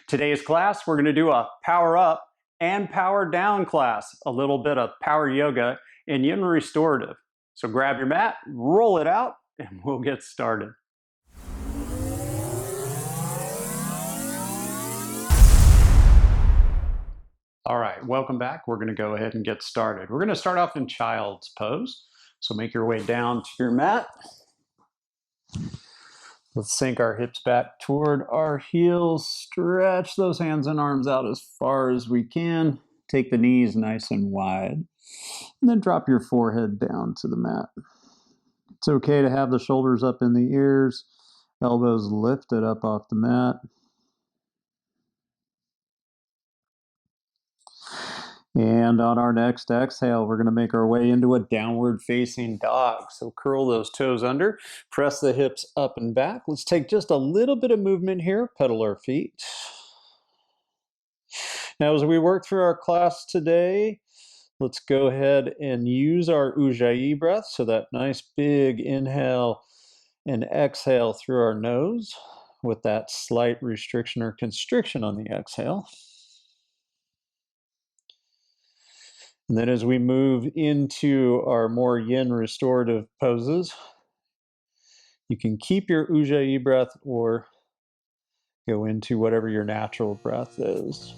Today's class, we're going to do a power up and power down class, a little bit of power yoga and yin restorative. So grab your mat, roll it out, and we'll get started. All right, welcome back. We're going to go ahead and get started. We're going to start off in child's pose. So make your way down to your mat. Let's sink our hips back toward our heels. Stretch those hands and arms out as far as we can. Take the knees nice and wide. And then drop your forehead down to the mat. It's okay to have the shoulders up in the ears, elbows lifted up off the mat. And on our next exhale, we're going to make our way into a downward facing dog. So curl those toes under, press the hips up and back. Let's take just a little bit of movement here, pedal our feet. Now, as we work through our class today, let's go ahead and use our Ujjayi breath. So that nice big inhale and exhale through our nose with that slight restriction or constriction on the exhale. And then as we move into our more yin restorative poses, you can keep your Ujjayi breath or go into whatever your natural breath is.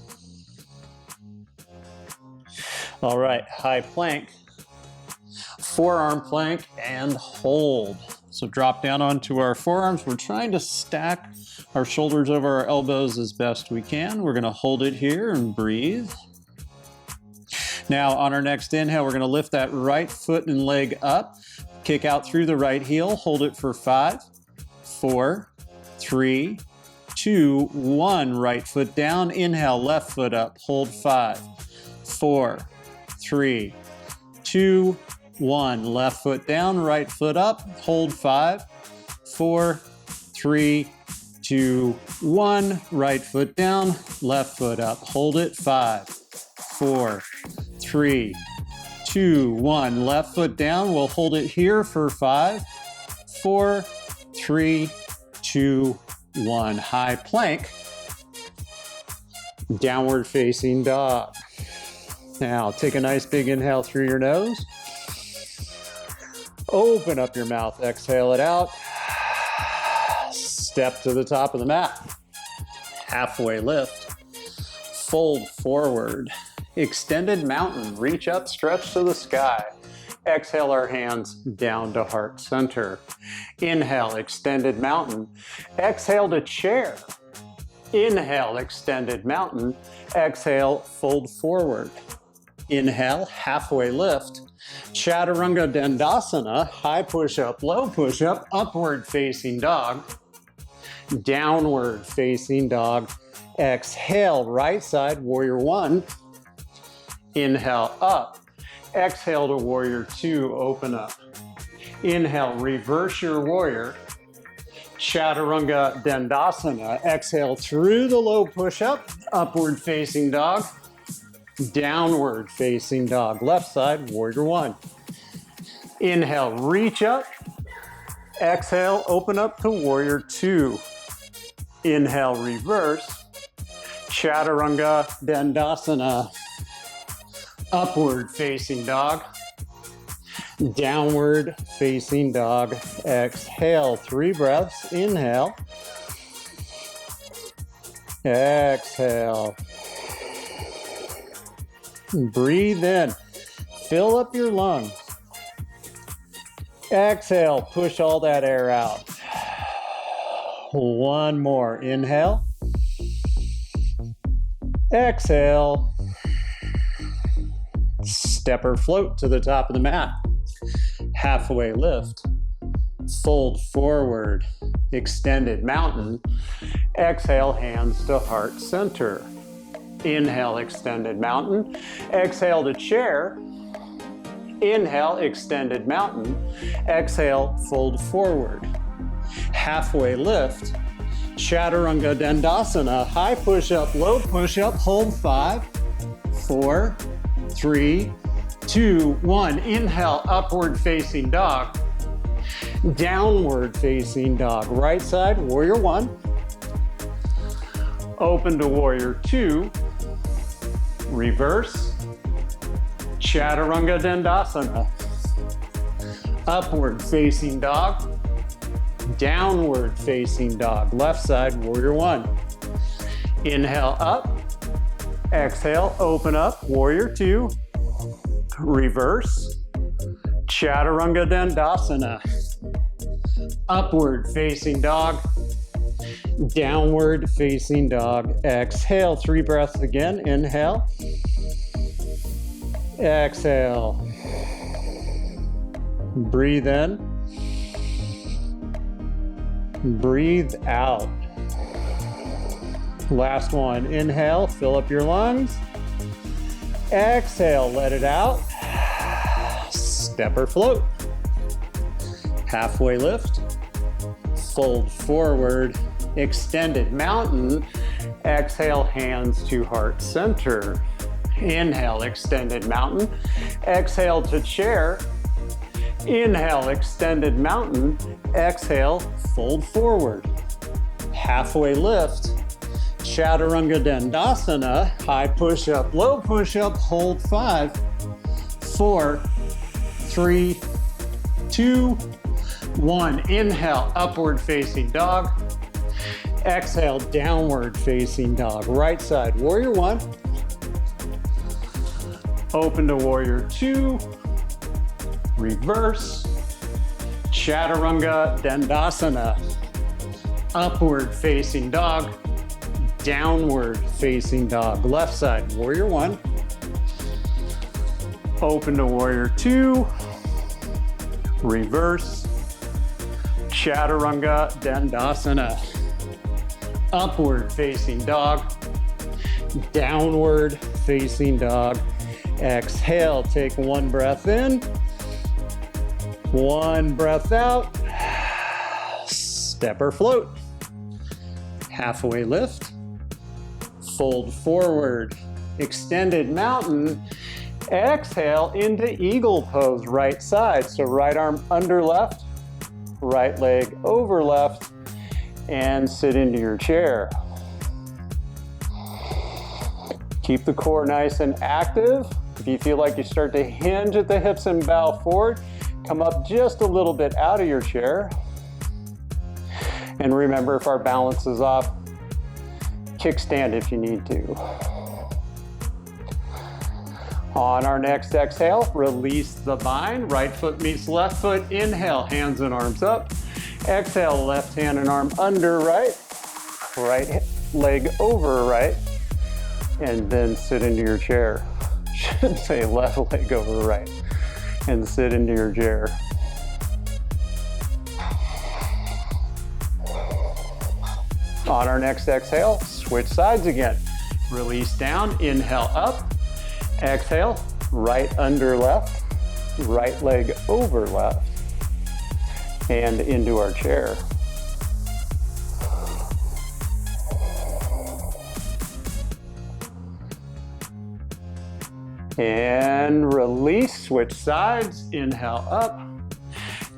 All right, high plank, forearm plank, and hold. So drop down onto our forearms. We're trying to stack our shoulders over our elbows as best we can. We're going to hold it here and breathe. Now on our next inhale, we're going to lift that right foot and leg up, kick out through the right heel, hold it for 5, 4, 3, 2, 1. Right foot down, inhale, left foot up, hold 5, 4, 3, 2, 1. Left foot down, right foot up, hold 5, 4, 3, 2, 1. Right foot down, left foot up, hold it 5, 4, 3, 2, 1. Left foot down. We'll hold it here for 5, 4, 3, 2, 1. High plank. Downward facing dog. Now take a nice big inhale through your nose. Open up your mouth. Exhale it out. Step to the top of the mat. Halfway lift. Fold forward. Extended mountain, reach up, stretch to the sky. Exhale our hands down to heart center. Inhale, extended mountain. Exhale to chair. Inhale, extended mountain. Exhale, fold forward. Inhale, halfway lift. Chaturanga Dandasana, high push-up, low push-up, upward facing dog. Downward facing dog. Exhale, right side, warrior 1. Inhale up, exhale to warrior 2, open up. Inhale, reverse your warrior. Chaturanga Dandasana, exhale through the low push-up, upward facing dog, downward facing dog. Left side, warrior 1. Inhale, reach up. Exhale, open up to warrior 2. Inhale, reverse. Chaturanga Dandasana. Upward facing dog, downward facing dog. Exhale, 3 breaths. Inhale, exhale. Breathe in, fill up your lungs. Exhale, push all that air out. One more. Inhale, exhale. Step or float to the top of the mat. Halfway lift. Fold forward. Extended mountain. Exhale, hands to heart center. Inhale, extended mountain. Exhale to chair. Inhale, extended mountain. Exhale, fold forward. Halfway lift. Chaturanga Dandasana, high push-up, low push-up, hold 5, 4, 3, 2, 1. Inhale, upward facing dog. Downward facing dog. Right side, warrior 1. Open to warrior two. Reverse. Chaturanga Dandasana. Upward facing dog. Downward facing dog. Left side, warrior one. Inhale up. Exhale, open up, warrior two. Reverse. Chaturanga Dandasana. Upward facing dog. Downward facing dog. Exhale, 3 breaths again. Inhale. Exhale. Breathe in. Breathe out. Last one. Inhale, fill up your lungs. Exhale, let it out. Step or float. Halfway lift. Fold forward. Extended mountain. Exhale, hands to heart center. Inhale, extended mountain. Exhale to chair. Inhale, extended mountain. Exhale, fold forward. Halfway lift. Chaturanga Dandasana. High push-up, low push-up. Hold 5, 4, 3, 2, 1. Inhale, upward facing dog. Exhale, downward facing dog. Right side, warrior one. Open to warrior two. Reverse. Chaturanga Dandasana. Upward facing dog. Downward facing dog. Left side, warrior one. Open to warrior two. Reverse. Chaturanga Dandasana. Upward facing dog. Downward facing dog. Exhale, take 1 breath in. 1 breath out. Step or float. Halfway lift. Fold forward. Extended mountain. Exhale into eagle pose, right side. So right arm under left, right leg over left, and sit into your chair. Keep the core nice and active. If you feel like you start to hinge at the hips and bow forward, come up just a little bit out of your chair. And remember, if our balance is off, kickstand if you need to. On our next exhale, release the bind. Right foot meets left foot. Inhale, hands and arms up. Exhale, left hand and arm under right. Right leg over right. And then sit into your chair. Should say left leg over right. And sit into your chair. On our next exhale, switch sides again. Release down, inhale up. Exhale, right under left, right leg over left, and into our chair. And release, switch sides, inhale up.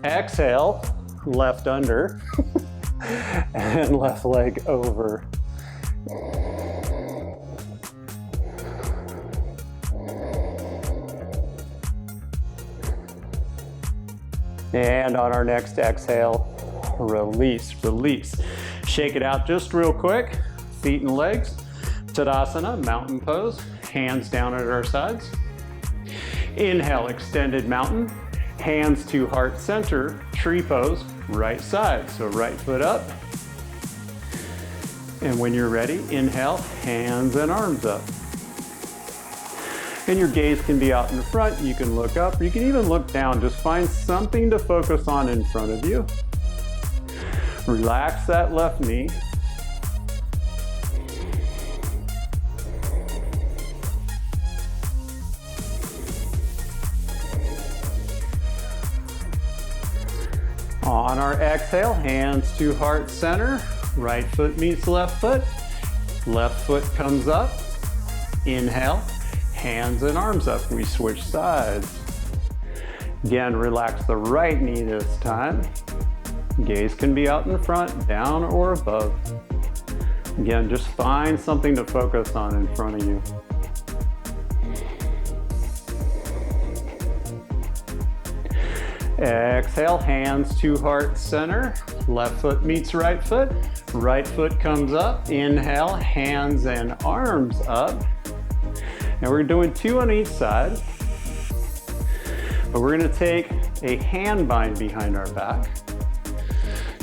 Exhale, left under, and left leg over. And on our next exhale, release, release. Shake it out just real quick. Feet and legs. Tadasana, mountain pose. Hands down at our sides. Inhale, extended mountain. Hands to heart center. Tree pose, right side. So right foot up. And when you're ready, inhale, hands and arms up. And your gaze can be out in front. You can look up. You can even look down. Just find something to focus on in front of you. Relax that left knee. On our exhale, hands to heart center. Right foot meets left foot. Left foot comes up. Inhale. Hands and arms up, we switch sides. Again, relax the right knee this time. Gaze can be out in front, down or above. Again, just find something to focus on in front of you. Exhale, hands to heart center. Left foot meets right foot. Right foot comes up. Inhale, hands and arms up. Now we're doing 2 on each side. But we're going to take a hand bind behind our back.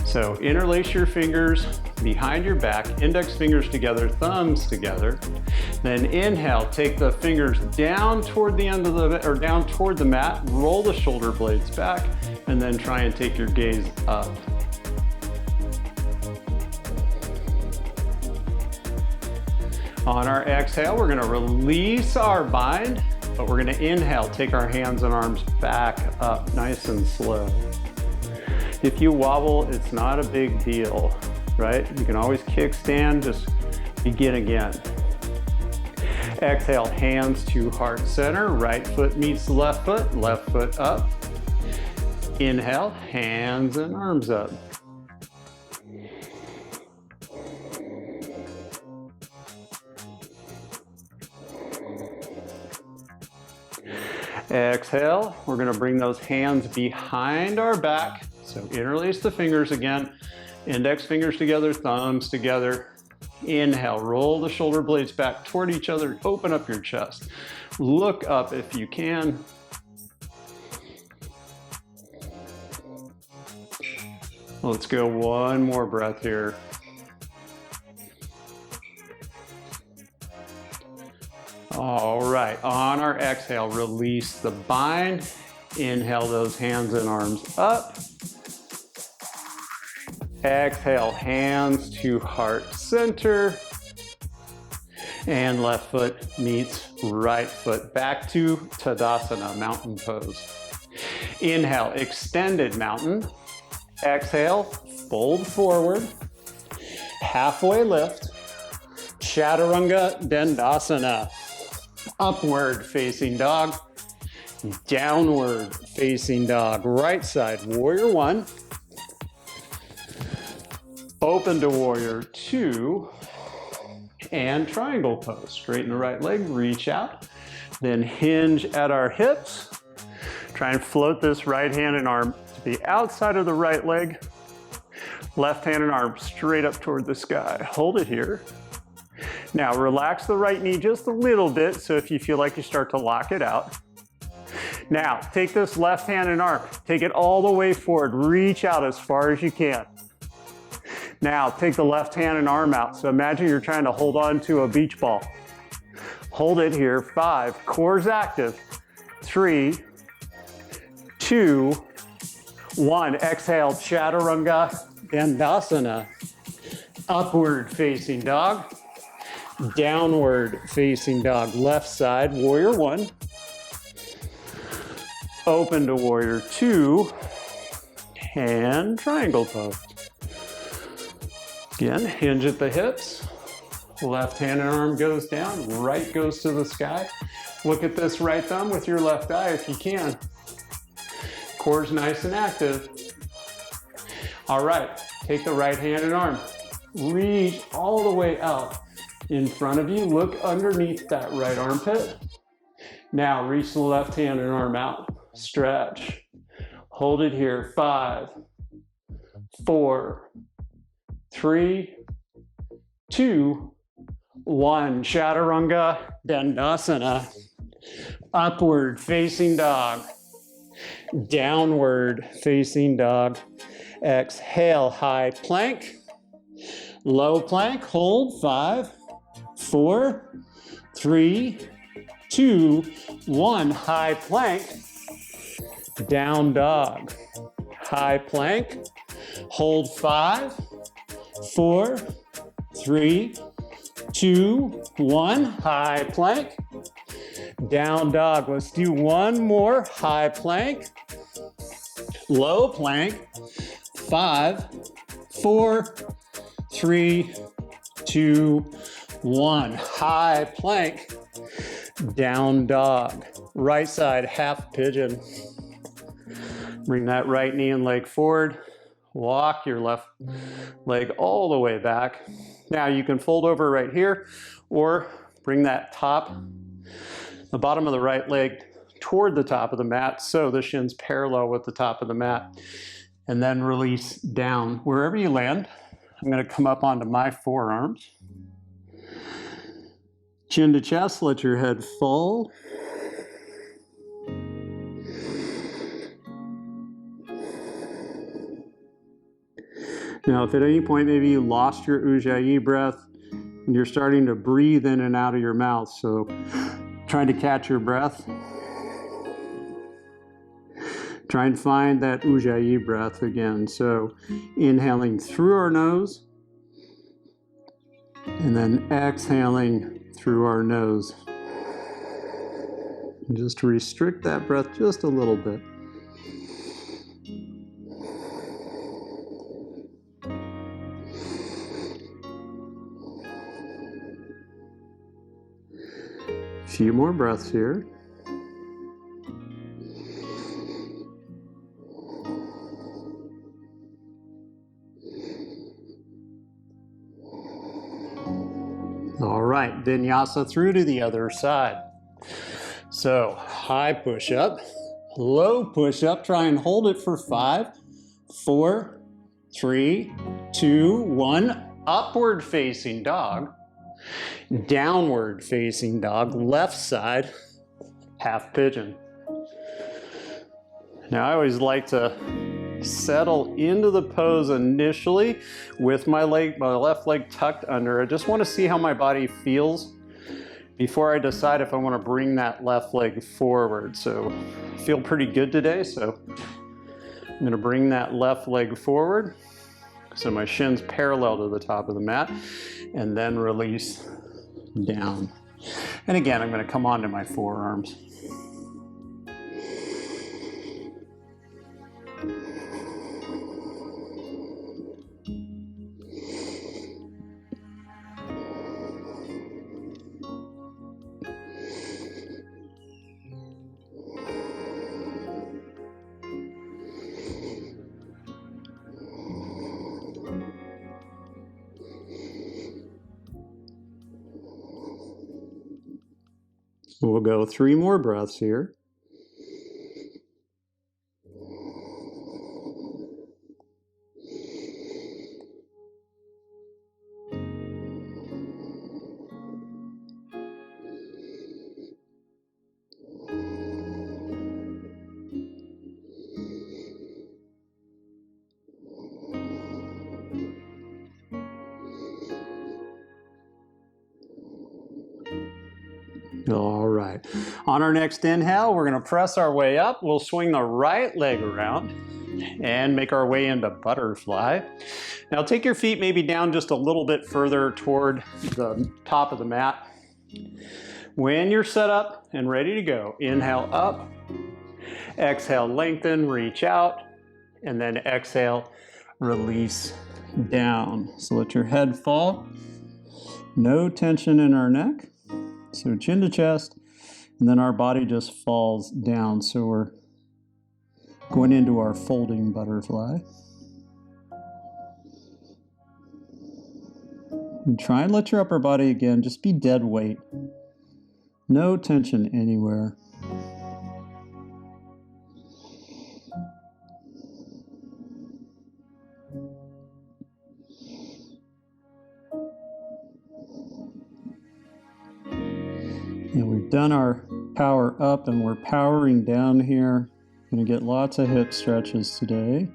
So interlace your fingers behind your back, index fingers together, thumbs together. Then inhale, take the fingers down toward the end of the, or down toward the mat, roll the shoulder blades back, and then try and take your gaze up. On our exhale, we're gonna release our bind, but we're gonna inhale, take our hands and arms back up, nice and slow. If you wobble, it's not a big deal, right? You can always kickstand, just begin again. Exhale, hands to heart center, right foot meets the left foot up. Inhale, hands and arms up. Exhale, we're going to bring those hands behind our back. So interlace the fingers again, index fingers together, thumbs together. Inhale, roll the shoulder blades back toward each other, open up your chest. Look up if you can. Let's go one more breath here. All right, on our exhale, release the bind. Inhale those hands and arms up. Exhale, hands to heart center. And left foot meets right foot. Back to Tadasana, mountain pose. Inhale, extended mountain. Exhale, fold forward. Halfway lift. Chaturanga Dandasana. Upward facing dog. Downward facing dog. Right side, warrior one. Open to warrior two. And triangle pose. Straighten the right leg, reach out. Then hinge at our hips. Try and float this right hand and arm to the outside of the right leg. Left hand and arm straight up toward the sky. Hold it here. Now relax the right knee just a little bit, so if you feel like you start to lock it out. Now take this left hand and arm, take it all the way forward, reach out as far as you can. Now take the left hand and arm out, so imagine you're trying to hold on to a beach ball. Hold it here, 5, core's active, 3, 2, 1. Exhale, Chaturanga Dandasana. Upward facing dog. Downward facing dog. Left side, warrior one. Open to warrior two. And triangle pose. Again, hinge at the hips. Left hand and arm goes down. Right goes to the sky. Look at this right thumb with your left eye if you can. Core's nice and active. All right, take the right hand and arm. Reach all the way out in front of you. Look underneath that right armpit. Now reach the left hand and arm out. Stretch. Hold it here. 5, 4, 3, 2, 1. Chaturanga Dandasana. Upward facing dog. Downward facing dog. Exhale, high plank. Low plank, hold. 5, 4, 3, 2, 1. High plank. Down dog. High plank. Hold. 5, 4, 3, 2, 1. High plank. Down dog. Let's do one more. High plank. Low plank. 5, 4, 3, 2, 1. High plank. Down dog. Right side, half pigeon. Bring that right knee and leg forward. Walk your left leg all the way back. Now you can fold over right here or bring that the bottom of the right leg toward the top of the mat so the shin's parallel with the top of the mat. And then release down. Wherever you land, I'm going to come up onto my forearms. Chin to chest, let your head fall. Now, if at any point maybe you lost your Ujjayi breath and you're starting to breathe in and out of your mouth, so trying to catch your breath, try and find that Ujjayi breath again. So inhaling through our nose and then exhaling through our nose. And just to restrict that breath just a little bit. A few more breaths here. All right, vinyasa through to the other side. So high push-up, low push-up, try and hold it for 5, 4, 3, 2, 1. Upward facing dog, downward facing dog, left side, half pigeon. Now I always like to settle into the pose initially with my left leg tucked under. I just want to see how my body feels before I decide if I want to bring that left leg forward. So I feel pretty good today, so I'm going to bring that left leg forward so my shin's parallel to the top of the mat, and then release down. And again, I'm going to come onto my forearms. We'll go 3 more breaths here. All right. On our next inhale, we're going to press our way up. We'll swing the right leg around and make our way into butterfly. Now take your feet maybe down just a little bit further toward the top of the mat. When you're set up and ready to go, inhale up, exhale, lengthen, reach out, and then exhale, release down. So let your head fall. No tension in our neck. So chin to chest, and then our body just falls down. So we're going into our folding butterfly. And try and let your upper body again just be dead weight. No tension anywhere. And we've done our power up and we're powering down here. Going to get lots of hip stretches today.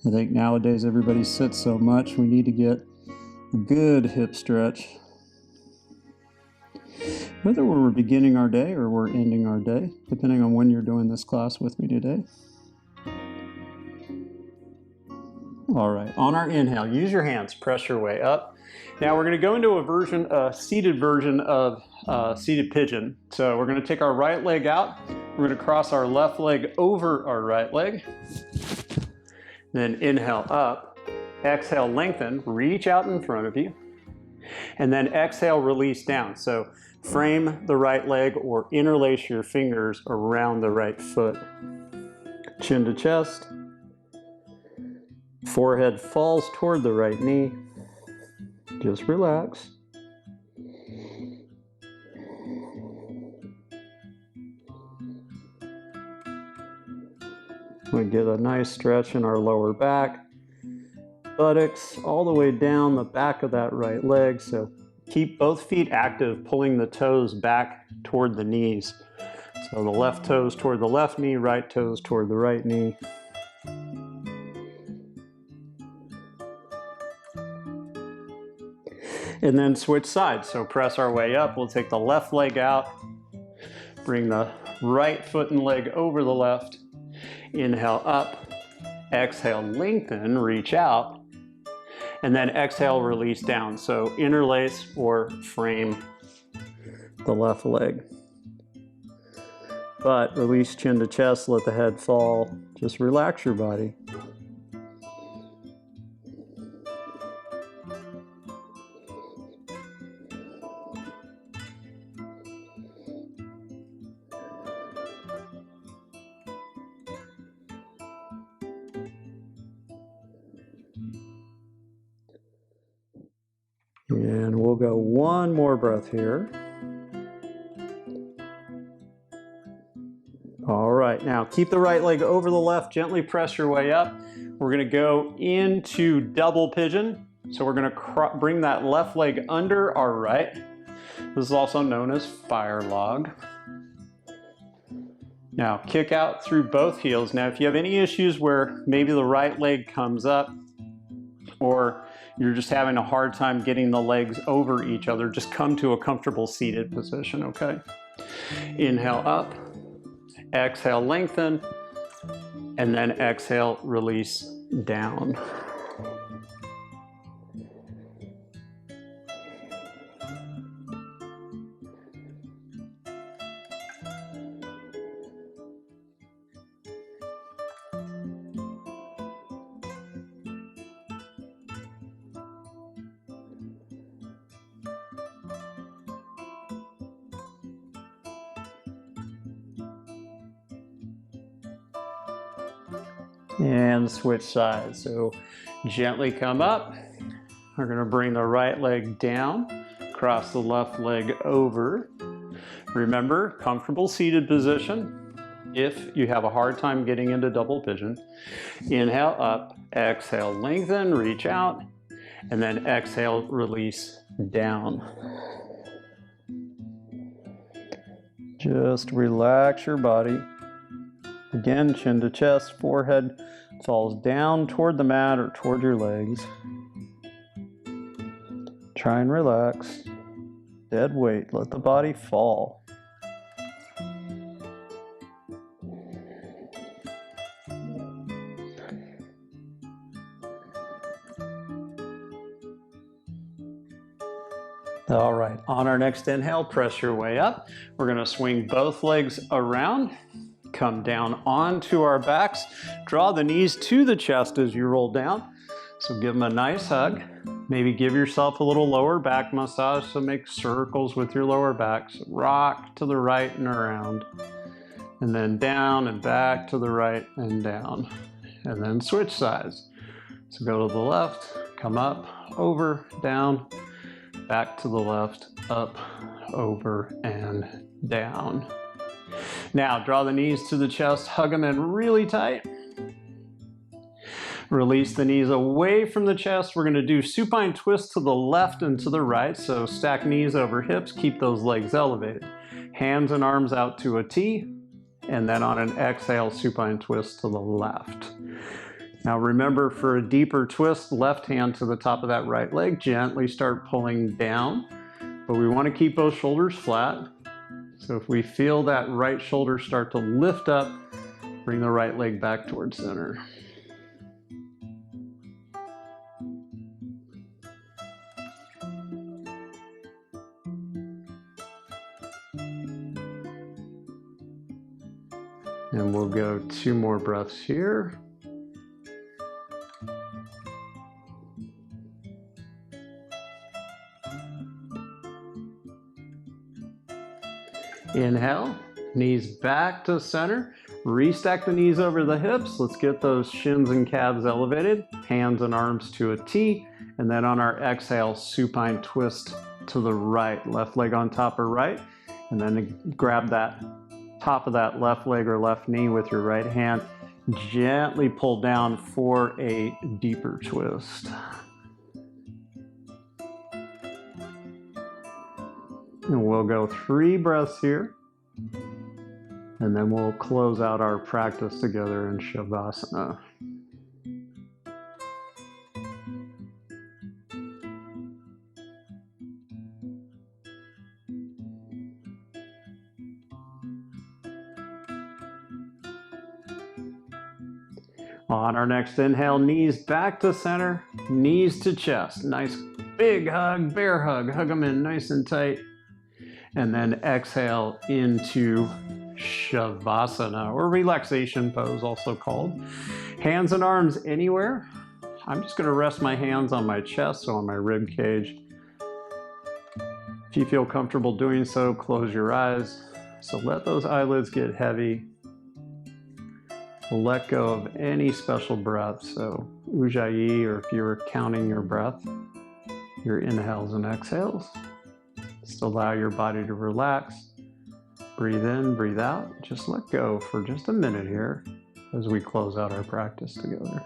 I think nowadays everybody sits so much, we need to get a good hip stretch. Whether we're beginning our day or we're ending our day, depending on when you're doing this class with me today. All right, on our inhale, use your hands, press your way up. Now we're going to go into a seated version of seated pigeon. So we're going to take our right leg out. We're going to cross our left leg over our right leg. Then inhale up, exhale, lengthen, reach out in front of you. And then exhale, release down. So frame the right leg or interlace your fingers around the right foot. Chin to chest. Forehead falls toward the right knee. Just relax. We get a nice stretch in our lower back, buttocks all the way down the back of that right leg. So keep both feet active, pulling the toes back toward the knees. So the left toes toward the left knee, right toes toward the right knee. And then switch sides. So press our way up. We'll take the left leg out, bring the right foot and leg over the left. Inhale up, exhale, lengthen, reach out, and then exhale, release down. So interlace or frame the left leg. But release chin to chest, let the head fall. Just relax your body. And we'll go one more breath here. All right, now keep the right leg over the left, gently press your way up. We're gonna go into double pigeon. So we're gonna bring that left leg under our right. This is also known as fire log. Now kick out through both heels. Now if you have any issues where maybe the right leg comes up or you're just having a hard time getting the legs over each other, just come to a comfortable seated position, okay? Inhale up, exhale, lengthen, and then exhale, release down. And switch sides. So gently come up. We're going to bring the right leg down, cross the left leg over. Remember, comfortable seated position. If you have a hard time getting into double pigeon, inhale up, exhale, lengthen, reach out, and then exhale, release down. Just relax your body. Again, chin to chest, forehead falls down toward the mat or toward your legs. Try and relax. Dead weight, let the body fall. All right, on our next inhale, press your way up. We're gonna swing both legs around. Come down onto our backs. Draw the knees to the chest as you roll down. So give them a nice hug. Maybe give yourself a little lower back massage. So make circles with your lower back. So rock to the right and around. And then down and back to the right and down. And then switch sides. So go to the left, come up, over, down, back to the left, up, over, and down. Now, draw the knees to the chest, hug them in really tight. Release the knees away from the chest. We're gonna do supine twist to the left and to the right. So stack knees over hips, keep those legs elevated. Hands and arms out to a T, and then on an exhale, supine twist to the left. Now remember, for a deeper twist, left hand to the top of that right leg, gently start pulling down, but we wanna keep both shoulders flat. So if we feel that right shoulder start to lift up, bring the right leg back towards center. And we'll go 2 more breaths here. Inhale, knees back to center. Restack the knees over the hips. Let's get those shins and calves elevated. Hands and arms to a T. And then on our exhale, supine twist to the right. Left leg on top of right. And then grab that top of that left leg or left knee with your right hand. Gently pull down for a deeper twist. And we'll go 3 breaths here. And then we'll close out our practice together in Shavasana. On our next inhale, knees back to center, knees to chest. Nice big hug, bear hug. Hug them in nice and tight. And then exhale into Shavasana, or relaxation pose, also called. Hands and arms anywhere. I'm just going to rest my hands on my chest, so on my rib cage. If you feel comfortable doing so, close your eyes. So let those eyelids get heavy. Let go of any special breath. So Ujjayi, or if you're counting your breath, your inhales and exhales. Just allow your body to relax. Breathe in, breathe out. Just let go for just a minute here as we close out our practice together.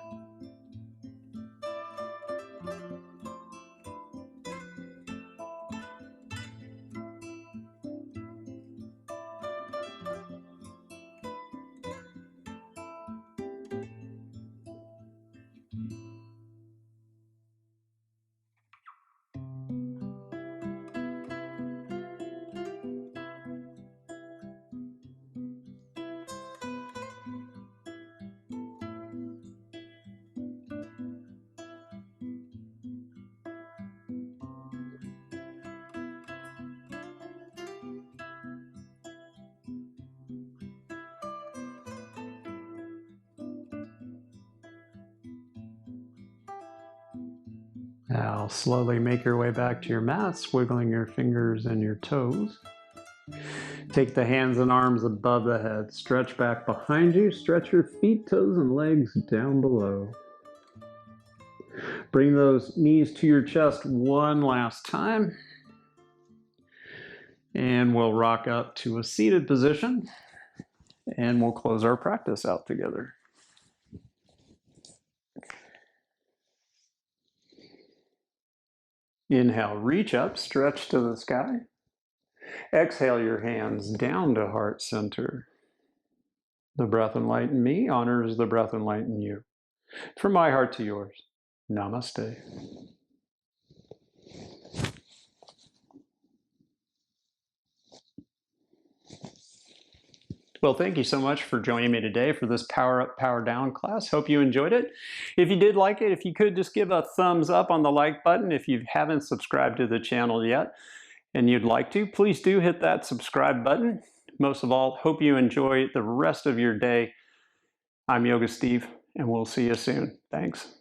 Now slowly make your way back to your mat, swiggling your fingers and your toes. Take the hands and arms above the head. Stretch back behind you. Stretch your feet, toes, and legs down below. Bring those knees to your chest one last time. And we'll rock up to a seated position. And we'll close our practice out together. Inhale, reach up, stretch to the sky. Exhale your hands down to heart center. The breath enlighten me honors the breath enlighten you. From my heart to yours, namaste. Well, thank you so much for joining me today for this Power Up, Power Down class. Hope you enjoyed it. If you did like it, if you could just give a thumbs up on the like button. If you haven't subscribed to the channel yet and you'd like to, please do hit that subscribe button. Most of all, hope you enjoy the rest of your day. I'm Yoga Steve, and we'll see you soon. Thanks.